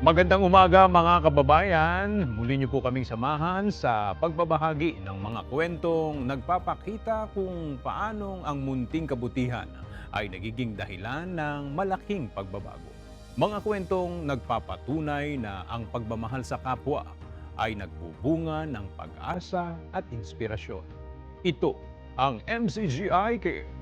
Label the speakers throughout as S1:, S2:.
S1: Magandang umaga mga kababayan. Muli niyo po kaming samahan sa pagbabahagi ng mga kwentong nagpapakita kung paanong ang munting kabutihan ay nagiging dahilan ng malaking pagbabago. Mga kwentong nagpapatunay na ang pagmamahal sa kapwa ay nagbubunga ng pag-asa at inspirasyon. Ito ang MCGI Cares.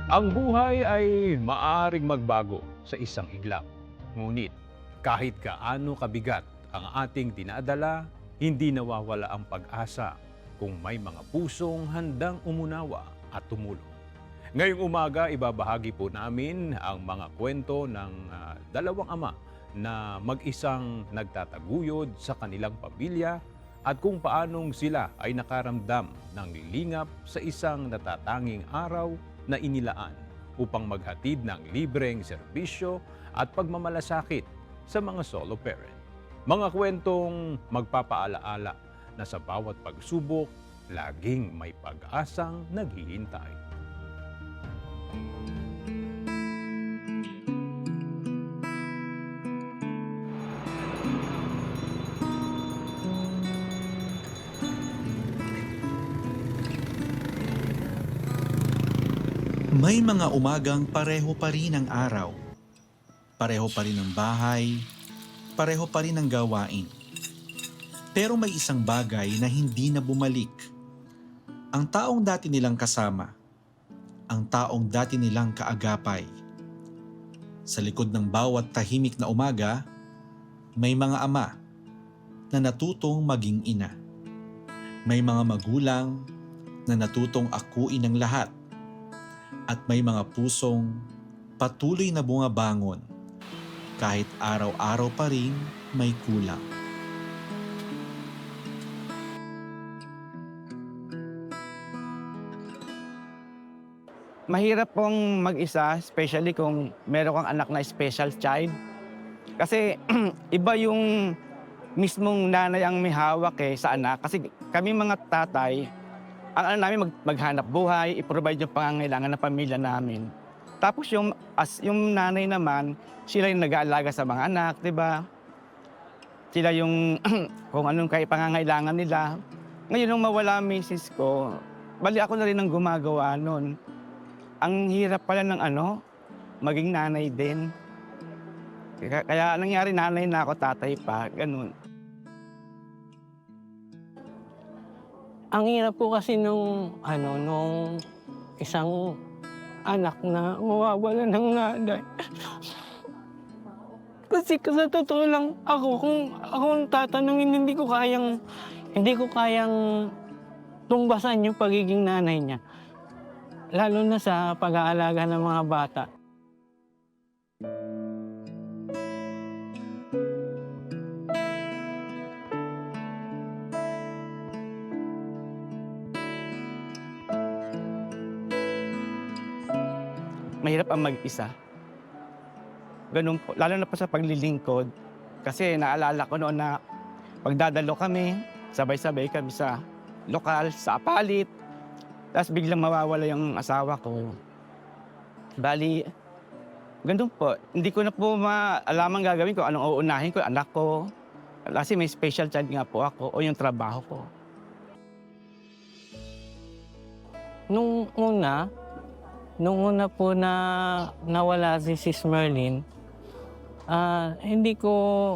S1: Ang buhay ay maaaring magbago sa isang iglap. Ngunit kahit gaano kabigat ang ating dinadala, hindi nawawala ang pag-asa kung may mga pusong handang umunawa at tumulong. Ngayong umaga, ibabahagi po namin ang mga kwento ng dalawang ama na mag-isang nagtataguyod sa kanilang pamilya at kung paanong sila ay nakaramdam ng lilingap sa isang natatanging araw na inilaan upang maghatid ng libreng serbisyo at pagmamalasakit sa mga solo parent. Mga kwentong magpapaalaala na sa bawat pagsubok, laging may pag-asang naghihintay.
S2: May mga umagang pareho pa rin ang araw. Pareho pa rin ang bahay. Pareho pa rin ang gawain. Pero may isang bagay na hindi na bumalik. Ang taong dati nilang kasama. Ang taong dati nilang kaagapay. Sa likod ng bawat tahimik na umaga, may mga ama na natutong maging ina. May mga magulang na natutong akuin ang lahat. At may mga pusong patuloy na bumabangon kahit araw-araw pa rin may kulang.
S3: Mahirap pong mag-isa, especially kung meron kang anak na special child. Kasi iba yung mismong nanay ang may hawak sa anak. Kasi kami mga tatay, ang ano namin maghanap buhay, i-provide yung pangangailangan ng pamilya namin. Tapos yung nanay naman, sila yung nag-aalaga sa mga anak, di ba? Sila yung kung anong pangangailangan nila. Ngayon nung mawala ang misis ko, bali ako na rin ang gumagawa nun. Ang hirap pala ng maging nanay din. Kaya nangyari nanay na ako, tatay pa, ganun.
S4: Ang hirap po kasi nung isang anak na mawawala ng nanay. Kasi sa totoo lang kung akong tatanungin, hindi ko kayang tumbasan yung pagiging nanay niya. Lalo na sa pag-aalaga ng mga bata.
S3: Mahirap ang mag-isa. Ganun po, lalo na po sa paglilingkod. Kasi naalala ko noon na pagdadalo kami, sabay-sabay kami sa lokal, sa apalit. Tapos biglang mawawala yung asawa ko. Bali, ganun po. Hindi ko na po maalamang gagawin ko, anong uunahin ko, anak ko. Kasi may special child nga po ako o yung trabaho ko.
S4: Nung una po na nawala si Sis Merlin, hindi ko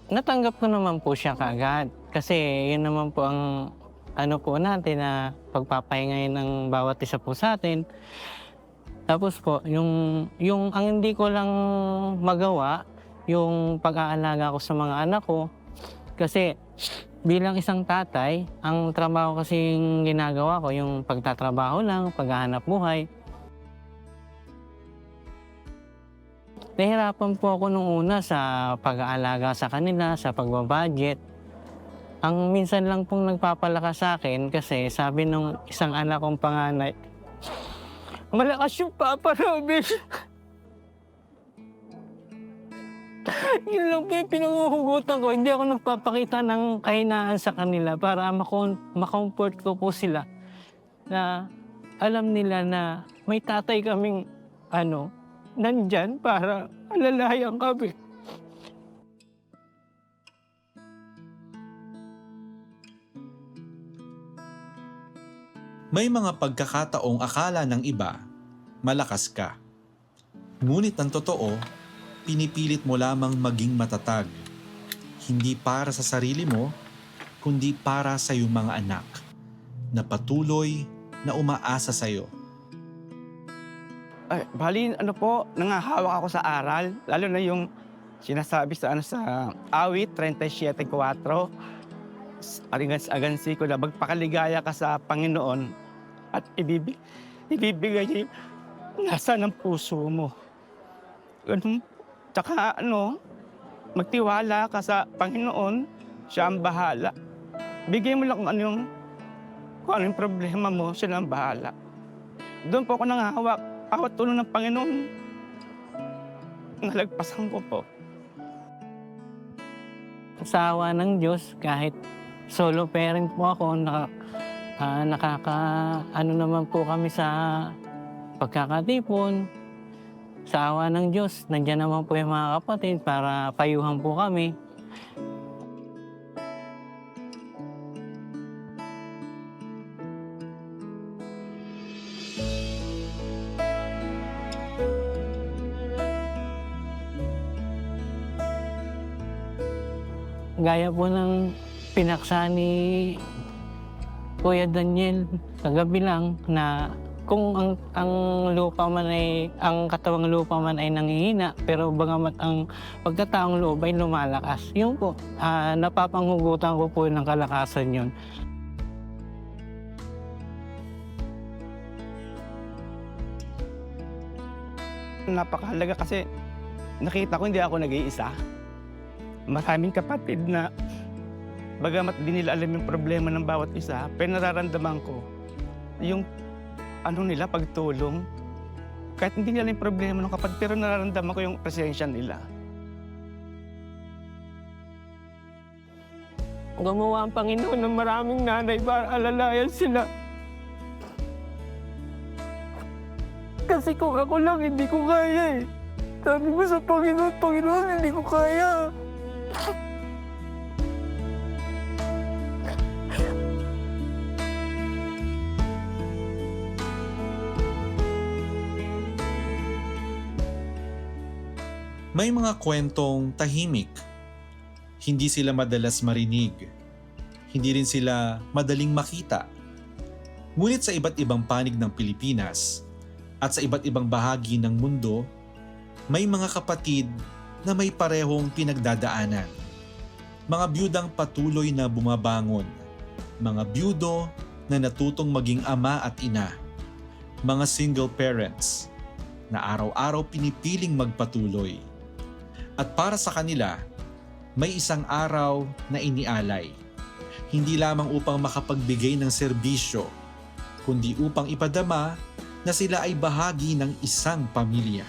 S4: natanggap ko naman po siya kaagad. Kasi yun naman po ang po natin na pagpapahingayin ng bawat isa po sa atin. Tapos po, yung ang hindi ko lang magawa, yung pag-aalaga ko sa mga anak ko. Kasi bilang isang tatay, ang trabaho kasing ginagawa ko, yung pagtatrabaho lang, paghahanap buhay. Nahirapan po ako nung una sa pag-aalaga sa kanila, sa pagbabudget. Ang minsan lang pong nagpapalakas sa akin kasi sabi nung isang anak kong panganay, "Malakas yung Papa Robin." Yun lang po yung pinanguhugutan ko. Hindi ako nagpapakita ng kahinaan sa kanila para makomfort ko po sila na alam nila na may tatay kaming nandyan para alalayan kami.
S2: May mga pagkakataong akala ng iba, malakas ka. Ngunit ang totoo, pinipilit mo lamang maging matatag. Hindi para sa sarili mo, kundi para sa iyong mga anak na patuloy na umaasa sa iyo.
S3: Ay, bali, nangahawak ako sa aral, lalo na yung sinasabi sa awit 37:4. Agansi ko na magpakaligaya ka sa Panginoon at ibibigay niya yung nasa ng puso mo. Ganun. Tsaka magtiwala ka sa Panginoon, siya ang bahala. Bigay mo lang kung ano yung problema mo, siya ang bahala. Doon po ako nangahawak. Awat tulong ng Panginoon, nalagpasan ko po.
S4: Sa awa ng Diyos, kahit solo parent po ako, naman po kami sa pagkakatipon. Sa awa ng Diyos, nandiyan naman po yung mga kapatid para payuhan po kami. Gaya po ng pinaksa ni Kuya Daniel kagabi lang na kung ang katawang lupa man ay nanghihina, pero bagamat ang pagkataong loob ay lumalakas. Yun po, napapanghugutan ko po ng kalakasan yun.
S3: Napakahalaga kasi nakita ko hindi ako nag-iisa. Maraming kapatid na bagamat di nila alam yung problema ng bawat isa, pero nararamdaman ko yung nila, pagtulong. Kahit hindi nila yung problema ng kapatid, pero nararamdaman ko yung presensya nila.
S4: Gumawa ang Panginoon ng maraming nanay para alalayan sila. Kasi kung ako lang, hindi ko kaya eh. Sabi ko sa Panginoon, Panginoon, hindi ko kaya.
S2: May mga kwentong tahimik. Hindi sila madalas marinig. Hindi rin sila madaling makita. Ngunit sa iba't ibang panig ng Pilipinas at sa iba't ibang bahagi ng mundo, may mga kapatid na may parehong pinagdadaanan. Mga byudang patuloy na bumabangon. Mga byudo na natutong maging ama at ina. Mga single parents na araw-araw pinipiling magpatuloy. At para sa kanila, may isang araw na inialay. Hindi lamang upang makapagbigay ng serbisyo, kundi upang ipadama na sila ay bahagi ng isang pamilya.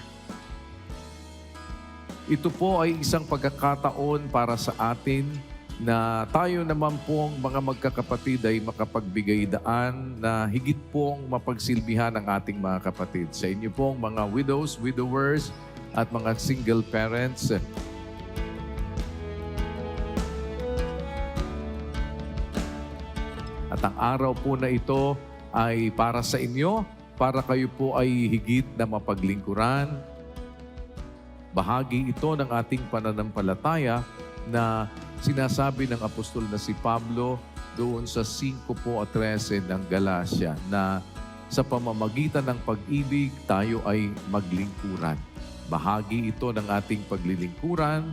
S5: Ito po ay isang pagkakataon para sa atin na tayo naman pong mga magkakapatid ay makapagbigay daan na higit pong mapagsilbihan ang ating mga kapatid. Sa inyo pong mga widows, widowers, at mga single parents. At ang araw po na ito ay para sa inyo, para kayo po ay higit na mapaglingkuran. Bahagi ito ng ating pananampalataya na sinasabi ng apostol na si Pablo doon sa 5:13 ng Galacia na sa pamamagitan ng pag-ibig tayo ay maglingkuran. Bahagi ito ng ating paglilingkuran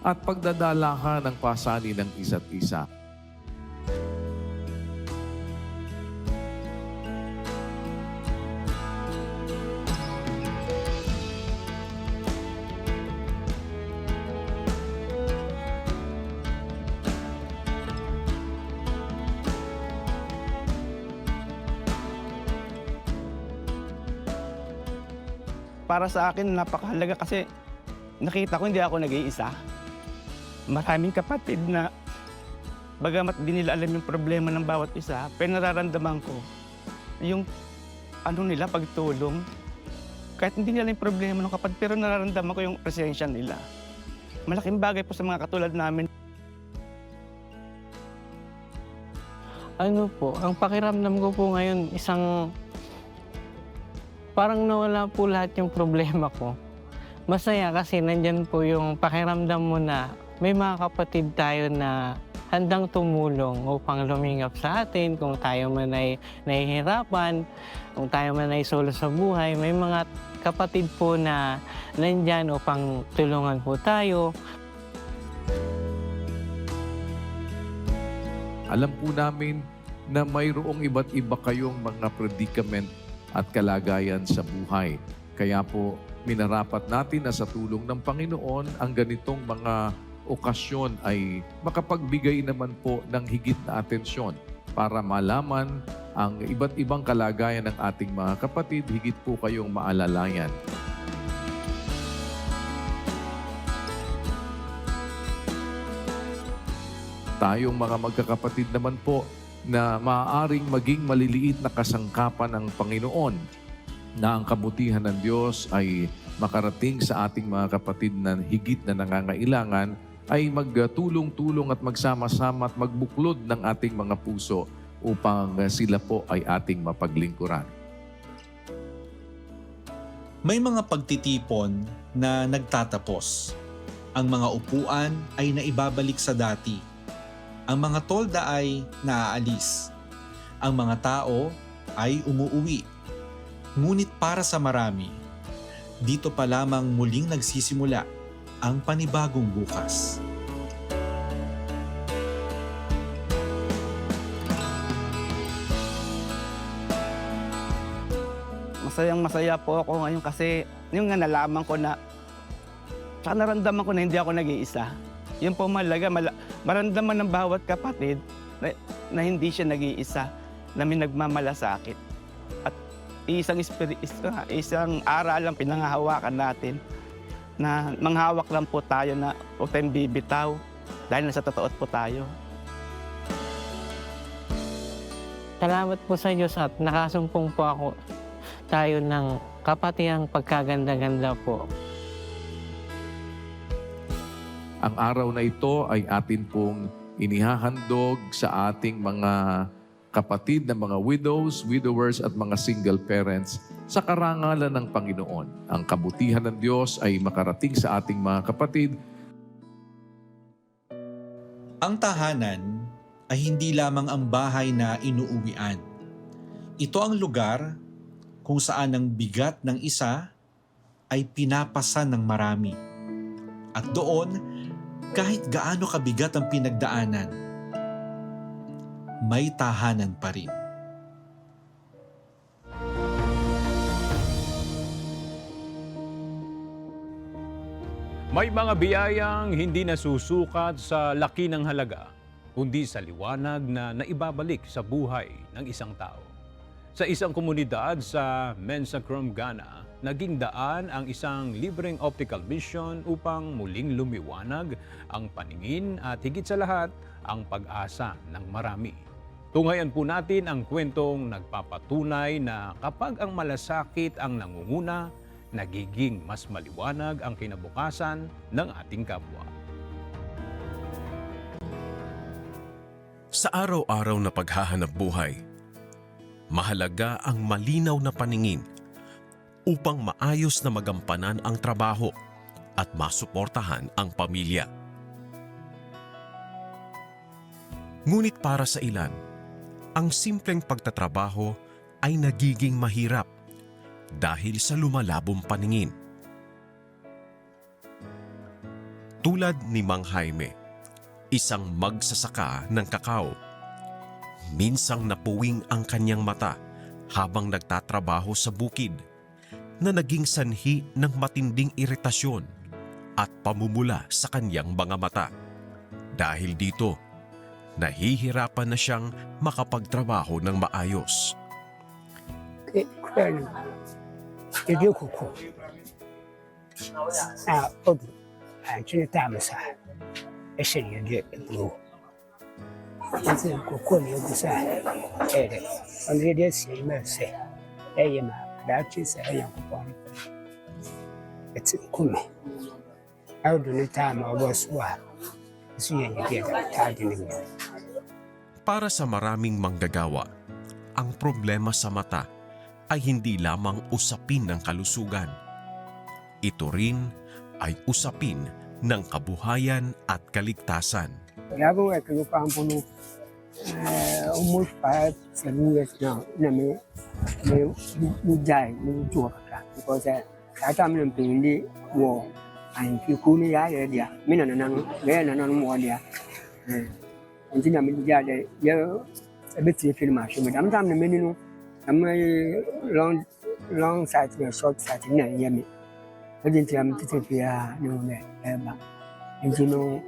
S5: at pagdadalahan ng pasanin ng isa't isa.
S3: Para sa akin, napakahalaga kasi nakita ko hindi ako nag-iisa. Maraming kapatid na bagamat di nila alam yung problema ng bawat isa, pero nararamdaman ko yung nila, pagtulong. Kahit hindi nila yung problema ng kapatid, pero nararamdaman ko yung presensya nila. Malaking bagay po sa mga katulad namin.
S4: Ano po, ang pakiramdam ko po ngayon, parang nawala po lahat yung problema ko. Masaya kasi nandyan po yung pakiramdam mo na may mga kapatid tayo na handang tumulong upang lumingap sa atin kung tayo man ay nahihirapan, kung tayo man ay solo sa buhay. May mga kapatid po na nandyan upang tulungan po tayo.
S5: Alam po namin na mayroong iba't iba kayong mga predicament at kalagayan sa buhay. Kaya po, minarapat natin na sa tulong ng Panginoon ang ganitong mga okasyon ay makapagbigay naman po ng higit na atensyon para malaman ang iba't ibang kalagayan ng ating mga kapatid, higit po kayong maalalayan. Tayong mga magkakapatid naman po na maaaring maging maliliit na kasangkapan ng Panginoon na ang kabutihan ng Diyos ay makarating sa ating mga kapatid na higit na nangangailangan, ay magtulong-tulong at magsama-sama at magbuklod ng ating mga puso upang sila po ay ating mapaglingkuran.
S2: May mga pagtitipon na nagtatapos. Ang mga upuan ay naibabalik sa dati. Ang mga tolda ay naaalis. Ang mga tao ay umuuwi. Ngunit para sa marami, dito pa lamang muling nagsisimula ang panibagong bukas.
S3: Masayang-masaya po ako ngayon kasi yung nga nalaman ko na tsaka naramdaman ko na hindi ako nag-iisa. Yun po malaga, maramdaman ng bawat kapatid na hindi siya nag-iisa, na may nagmamalasakit. At isang aral lang pinangahawakan natin na manghawak lang po tayo na huwag tayong bibitaw dahil nasa totoo po tayo.
S4: Salamat po sa Diyos at nakasumpong po ako tayo ng kapatiyang pagkaganda-ganda po.
S5: Ang araw na ito ay atin pong inihahandog sa ating mga kapatid na mga widows, widowers at mga single parents sa karangalan ng Panginoon. Ang kabutihan ng Diyos ay makarating sa ating mga kapatid.
S2: Ang tahanan ay hindi lamang ang bahay na inuuwian. Ito ang lugar kung saan ang bigat ng isa ay pinapasan ng marami. At doon, kahit gaano kabigat ang pinagdaanan, may tahanan pa rin.
S1: May mga biyayang hindi nasusukat sa laki ng halaga, kundi sa liwanag na naibabalik sa buhay ng isang tao. Sa isang komunidad sa MCGI Ghana, naging daan ang isang libreng optical vision upang muling lumiwanag ang paningin at higit sa lahat ang pag-asa ng marami. Tunghayan po natin ang kwentong nagpapatunay na kapag ang malasakit ang nangunguna, nagiging mas maliwanag ang kinabukasan ng ating kapwa.
S6: Sa araw-araw na paghahanap buhay, mahalaga ang malinaw na paningin upang maayos na magampanan ang trabaho at masuportahan ang pamilya. Ngunit para sa ilan, ang simpleng pagtatrabaho ay nagiging mahirap dahil sa lumalabong paningin. Tulad ni Mang Jaime, isang magsasaka ng kakao. Minsang napuwing ang kanyang mata habang nagtatrabaho sa bukid na naging sanhi ng matinding iritasyon at pamumula sa kanyang mga mata. Dahil dito, nahihirapan na siyang makapagtrabaho ng maayos.
S7: odu antwene time sa ɛhyɛ ne yɛde ɛburo nti nkɔkɔɔ ne yɛgu sa ɛyɛ dɛ ɔno yɛde asie yi ma sɛ ɛyɛ ma daakye sɛ ɛyɛ nkɔkɔɔ no ɛte nkome ɛwodo ne time a ɔbɔ so a ɛso yɛ yɛde taade ne mu.
S6: Para sa maraming manggagawa, ang problema sa mata ay hindi lamang usapin ng kalusugan. Ito rin ay usapin ng kabuhayan at kaligtasan.
S7: I've been working with Pampuno almost 5-7 years now. Me die, me joke because that time I'm playing the war. And if you call me, I there. Me no, there no more there. And then I'm there. Yeah, a bit of film machine. But I'm the menu. I'm a long sight and short sight. Yeah, me. I didn't am to here no ever. And you know.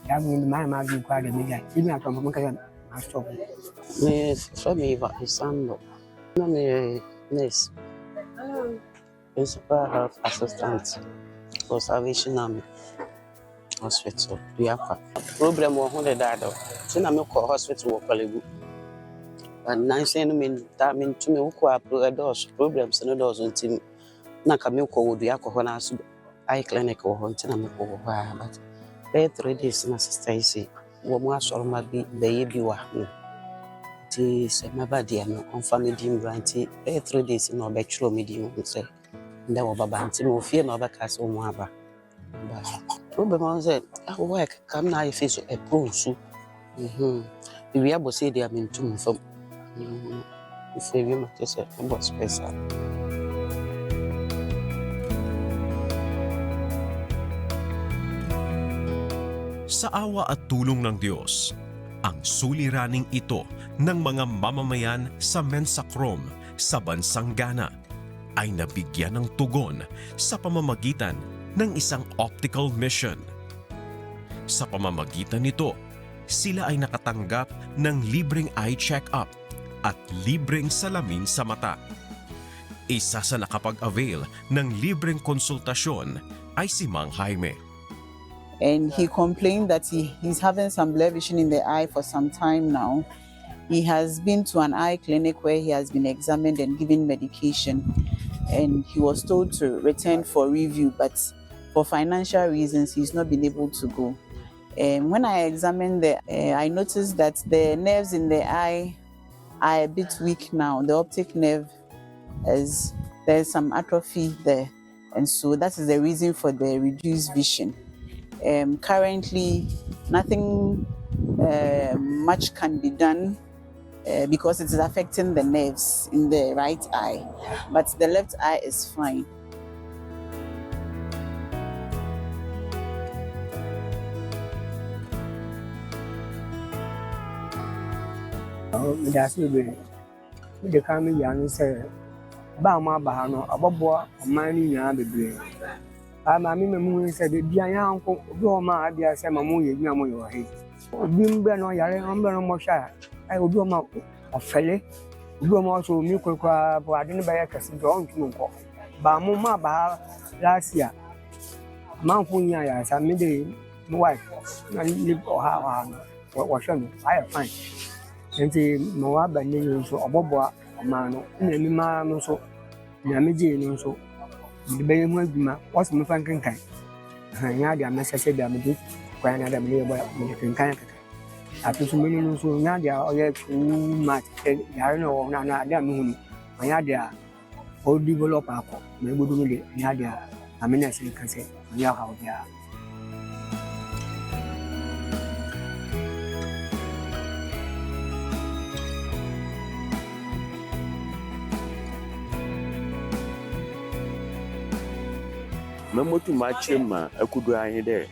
S7: I'm in my mind, quite a million. Even after I stop.
S8: From Eva Isando. I'm a nurse, principal health assistant for Salvation Army Hospital. We have a problem of 100 data. Then I'm a hospital for Palibu. But 9 centimeters, that means to me, who are problems and those on team. Nakamiko would be alcohol eye clinic or hunting a but 3 days na sister isi wo mu asoroma bi baby wa no ti se mabadi no on family mbranti 3 days na obetro medium se nda wo baba nti no fie na obeka se wo aba ba problem on say work kam na ife so e pronsu we abo say they am ntum fam ife bi ma to say bo special.
S6: Sa awa at tulong ng Diyos, ang suliraning ito ng mga mamamayan sa Mensacrom sa bansang Ghana ay nabigyan ng tugon sa pamamagitan ng isang optical mission. Sa pamamagitan nito, sila ay nakatanggap ng libreng eye check-up at libreng salamin sa mata. Isa sa nakapag-avail ng libreng konsultasyon ay si Mang Jaime.
S9: And he complained that he's having some blur vision in the eye for some time now. He has been to an eye clinic where he has been examined and given medication, and he was told to return for review, but for financial reasons he's not been able to go. And when I examined I noticed that the nerves in the eye are a bit weak now. The optic nerve, there's some atrophy there, and so that is the reason for the reduced vision. Currently, nothing much can be done because it is affecting the nerves in the right eye, but the left eye is fine.
S7: That's the coming young say, Bama Bahano, Ababa, Mani Yabi. I'm a memory said, Bian uncle, Roma, I say, Mamu, Yamu, your head. Bimber no Yare, Umber no Mosha. I will do a mouth of Fele. Do also milk crab, but I didn't buy a castle drawn to Munko. Bamuma Baha last year. Mount Punya, as I made a wife, and live or how was shown. I find. And the Moab and Nino so Aboba, Mano, Nemima so Namiji no so. The baby was my funkin' kind. Nadia, Message, Damage, when I am near American kind. After so many so Nadia, or yet too much, I know, Nadia Moon, Nadia, old developer, maybe do Nadia, I mean, I can say, Yaha, yeah.
S10: Memotu machima akudu ahe de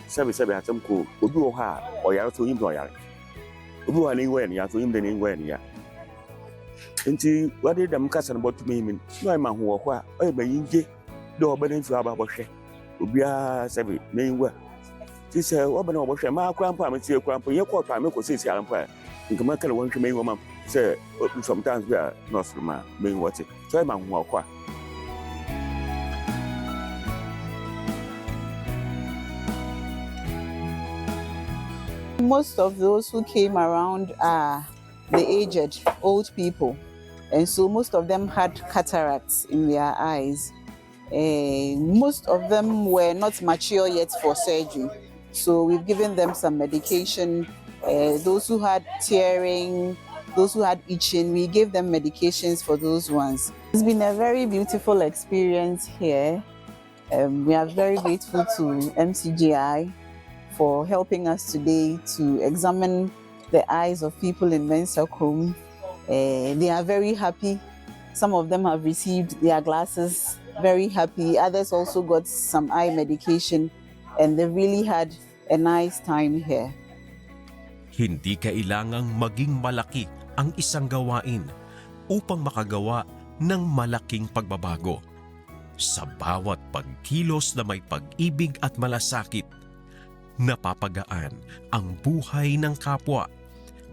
S10: sabe atam ko obi wo ha o yare to yim do yare obi wa ni we ni ya to yim de ni we ni ya nti wade dam kasa no botu memin no ma ho ho a o ba yinje de o ba den fi aba bo hwe obi a sabe me wa ti se o ba na o bo hwe ma akwa mpa me ti akwa mpa ye ko pa me ko sisi ara mpa nkama kala won hwe me wo ma se sometimes we are not from me what so ma ho ho a
S9: most of those who came around are the aged, old people. And so most of them had cataracts in their eyes. Most of them were not mature yet for surgery. So we've given them some medication. Those who had tearing, those who had itching, we gave them medications for those ones. It's been a very beautiful experience here. We are very grateful to MCGI for helping us today to examine the eyes of people in Mensacrum. They are very happy. Some of them have received their glasses, very happy. Others also got some eye medication, and they really had a nice time here.
S6: Hindi kailangang maging malaki ang isang gawain upang makagawa ng malaking pagbabago. Sa bawat pagkilos na may pag-ibig at malasakit, napapagaan ang buhay ng kapwa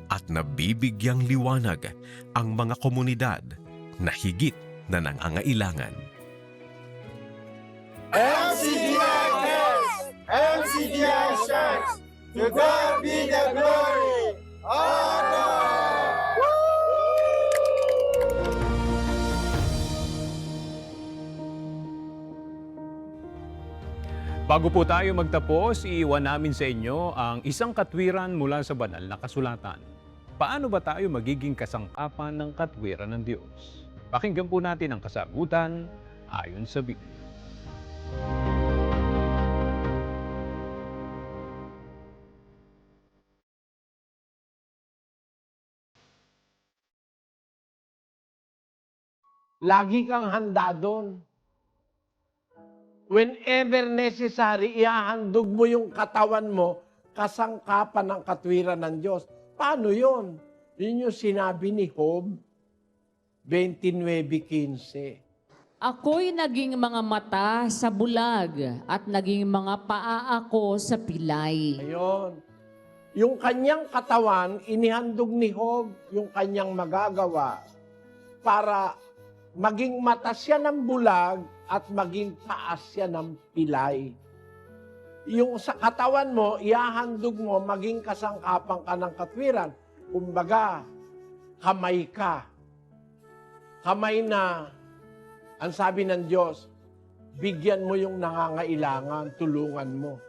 S6: at nabibigyang liwanag ang mga komunidad na higit na nangangailangan.
S11: MCGI Cares! MCGI Cares! To God be the glory! Honor!
S1: Bago po tayo magtapos, iiwan namin sa inyo ang isang katwiran mula sa banal na kasulatan. Paano ba tayo magiging kasangkapan ng katwiran ng Diyos? Pakinggan po natin ang kasagutan ayon sa Biblia.
S12: Lagi kang handa doon. Whenever necessary, ihahandog mo yung katawan mo kasangkapan ng katwiran ng Diyos. Paano yun? Yun yung sinabi ni Job 29:15.
S13: Ako'y naging mga mata sa bulag at naging mga paa ako sa pilay.
S12: Ayun. Yung kanyang katawan, inihandog ni Job yung kanyang magagawa para maging mata siya ng bulag at maging taas siya ng pilay. Yung sa katawan mo, ihahandog mo, maging kasangkapan ka ng katwiran. Kumbaga, kamay ka. Kamay na, ang sabi ng Diyos, bigyan mo yung nangangailangan, tulungan mo.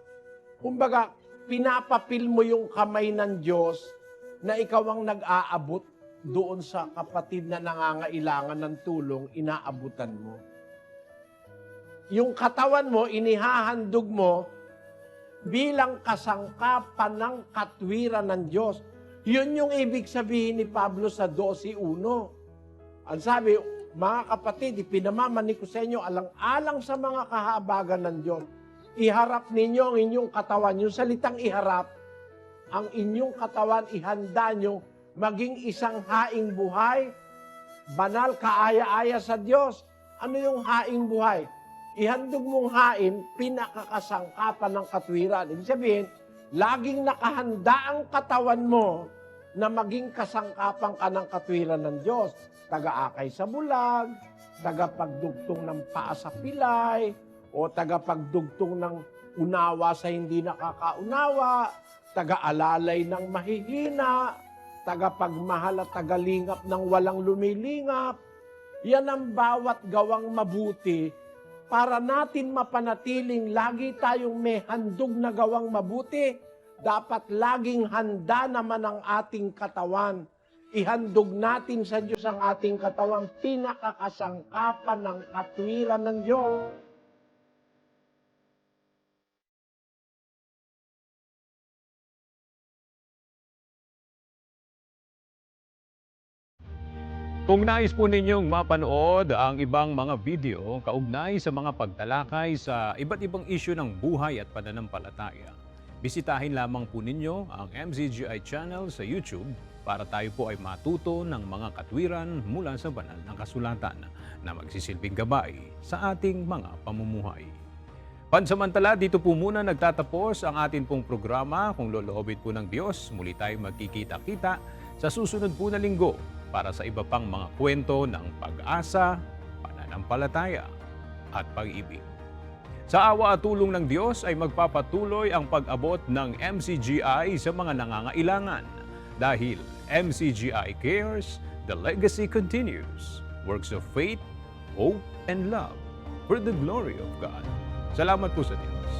S12: Kumbaga, pinapapil mo yung kamay ng Diyos na ikaw ang nag-aabot doon sa kapatid na nangangailangan ng tulong, inaabutan mo. Yung katawan mo, inihahandog mo bilang kasangkapan ng katwiran ng Diyos. Yun yung ibig sabihin ni Pablo sa 12:1. Ang sabi, mga kapatid, ipinamamani ko sa inyo alang-alang sa mga kahabagan ng Diyos. Iharap ninyo ang inyong katawan. Yung salitang iharap, ang inyong katawan, ihanda nyo maging isang haing buhay, banal, kaaya-aya sa Diyos. Ano yung haing buhay? Ihandog mong hain, pinakakasangkapan ng katwiran. Ibig sabihin, laging nakahanda ang katawan mo na maging kasangkapan ka ng katwiran ng Diyos. Taga-akay sa bulag, tagapagdugtong ng paa sa pilay, o tagapagdugtong ng unawa sa hindi nakakaunawa, taga-alalay ng mahihina, tagapagmahal at tagalingap ng walang lumilingap. Yan ang bawat gawang mabuti para natin mapanatiling lagi tayong may handog na gawang mabuti. Dapat laging handa naman ang ating katawan. Ihandog natin sa Diyos ang ating katawan, pinakakasangkapan ng katwiran ng Diyos.
S1: Kung nais po ninyong mapanood ang ibang mga video kaugnay sa mga pagtalakay sa iba't ibang isyu ng buhay at pananampalataya, bisitahin lamang po ninyo ang MCGI channel sa YouTube para tayo po ay matuto ng mga katwiran mula sa banal ng kasulatan na magsisilbing gabay sa ating mga pamumuhay. Pansamantala, dito po muna nagtatapos ang atin pong programa. Kung loloobin po ng Diyos, muli tayo magkikita-kita sa susunod po na linggo para sa iba pang mga kwento ng pag-asa, pananampalataya at pag-ibig. Sa awa at tulong ng Diyos ay magpapatuloy ang pag-abot ng MCGI sa mga nangangailangan. Dahil MCGI Cares, the legacy continues. Works of faith, hope, and love for the glory of God. Salamat po sa Diyos.